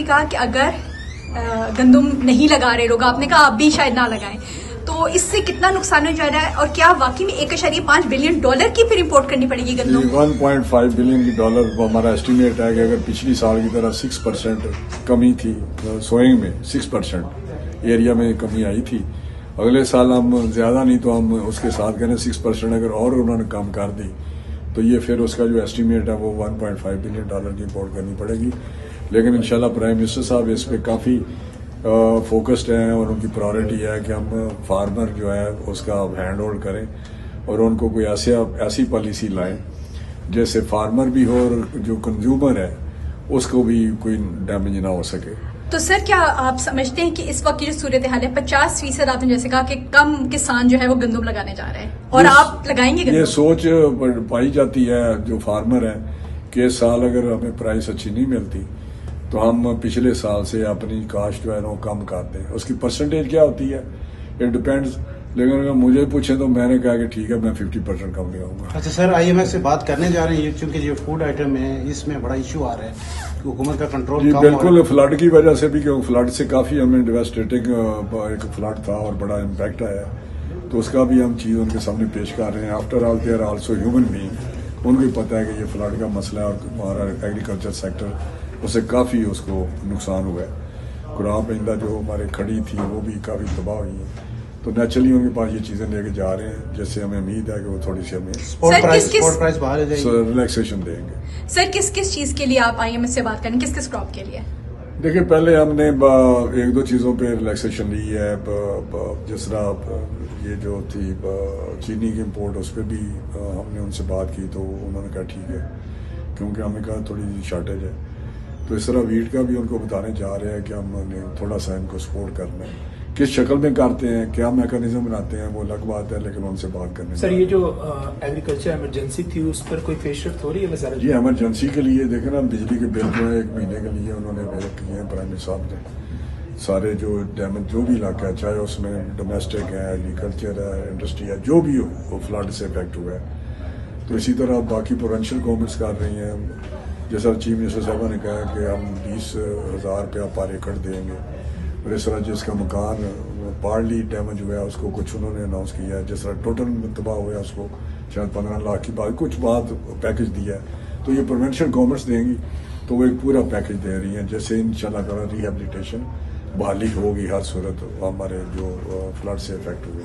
कहा कि अगर गंदम नहीं लगा रहे लोग, आपने कहा आप भी शायद ना लगाएं, तो इससे कितना नुकसान हो जा रहा है और क्या वाकई में $1.5 बिलियन की फिर इंपोर्ट करनी पड़ेगी गंदम? 1.5 बिलियन डॉलर हमारा एस्टिमेट है कि अगर पिछली साल की तरह 6% कमी थी सोइंग में, 6% एरिया में कमी आई थी, अगले साल हम ज्यादा नहीं तो हम उसके साथ करें 6% अगर और उन्होंने कम कर दी तो ये फिर उसका जो एस्टिमेट है वो $1.5 बिलियन की इंपोर्ट करनी पड़ेगी। लेकिन इंशाल्लाह प्राइम मिनिस्टर साहब इस पे काफी फोकस्ड हैं और उनकी प्रायोरिटी है कि हम फार्मर जो है उसका हैंड होल्ड करें और उनको कोई ऐसी पॉलिसी लाएं जैसे फार्मर भी हो और जो कंज्यूमर है उसको भी कोई डैमेज ना हो सके। तो सर क्या आप समझते हैं कि इस वक्त की जो सूरत हाल है 50% आपने जैसे कहा कि कम किसान जो है वो गंदम लगाने जा रहे हैं और आप लगाएंगे गंदम? ये सोच पाई जाती है जो फार्मर है कि इस साल अगर हमें प्राइस अच्छी नहीं मिलती तो हम पिछले साल से अपनी कास्ट जो है वो कम कर दें। उसकी परसेंटेज क्या होती है इट डिपेंड्स, लेकिन अगर मुझे पूछे तो मैंने कहा कि ठीक है मैं 50% कम ले आऊंगा। अच्छा सर, IMF से बात करने जा रहे हैं क्योंकि जो फूड आइटम है इसमें बड़ा इशू आ रहा है, हुकूमत का कंट्रोल जी बिल्कुल, फ्लड की वजह से भी, क्योंकि फ्लड से काफी हमें डिवास्टेटिंग एक फ्लड था और बड़ा इम्पैक्ट आया, तो उसका भी हम चीज उनके सामने पेश कर रहे हैं। After all they are also human being, उनको भी पता है कि ये फ्लड का मसला है और हमारा एग्रीकल्चर सेक्टर उससे काफी उसको नुकसान हुआ है। क्रॉप इंदा जो हमारे खड़ी थी वो भी काफी तबाह हुई है, तो नेचुरली उनके पास ये चीजें लेके जा रहे हैं जिससे हमें उम्मीद है कि वो थोड़ी सी हमें स्पॉट प्राइस बाहर रिलैक्सेशन देंगे। सर किस किस चीज के लिए आप IMF से बात करें, किस किस क्रॉप के लिए? देखिए पहले हमने एक दो चीजों पे रिलैक्सेशन ली है, जिस तरह ये जो थी चीनी की इम्पोर्ट उस पर भी हमने उनसे बात की तो उन्होंने कहा ठीक है, क्योंकि हमें कहा थोड़ी शॉर्टेज है। तो इस तरह वीट का भी उनको बताने जा रहे हैं कि हमने थोड़ा सा इनको सपोर्ट करना है, किस शक्ल में करते हैं, क्या मैकेनिज्म बनाते हैं वो अलग बात है, लेकिन उनसे बात करने। सर ये जो एग्रीकल्चर इमरजेंसी थी उस पर कोई फेशिफ्ट हो रही है वज़ारत? जी इमरजेंसी के लिए देखें ना, बिजली के बिल जो है 1 महीने के लिए उन्होंने वेव किए हैं प्राइम मिनिस्टर साहब ने। सारे जो डैमेज जो भी इलाका है, चाहे उसमें डोमेस्टिक है, एग्रीकल्चर है, इंडस्ट्री है, जो भी हो वो फ्लड से इफेक्ट हुआ है। तो इसी तरह बाकी प्रोविंशियल गवर्नमेंट्स कर रही हैं, जैसा चीफ मिनिस्टर साहब ने कहा कि हम 20,000 रुपया पर एकड़ देंगे, और इस तरह जिसका मकान पार्टली डैमेज हुआ है उसको कुछ उन्होंने अनाउंस किया है, जिस तरह टोटल तबाह हुआ है उसको शायद 15 लाख की बात कुछ बात पैकेज दिया है। तो ये प्रोविंशियल गवर्नमेंट्स देंगी तो वो एक पूरा पैकेज दे रही हैं, जैसे इंशाल्लाह रिहेबिलिटेशन बहाली होगी हर सूरत हमारे जो फ्लड से इफेक्ट हुए।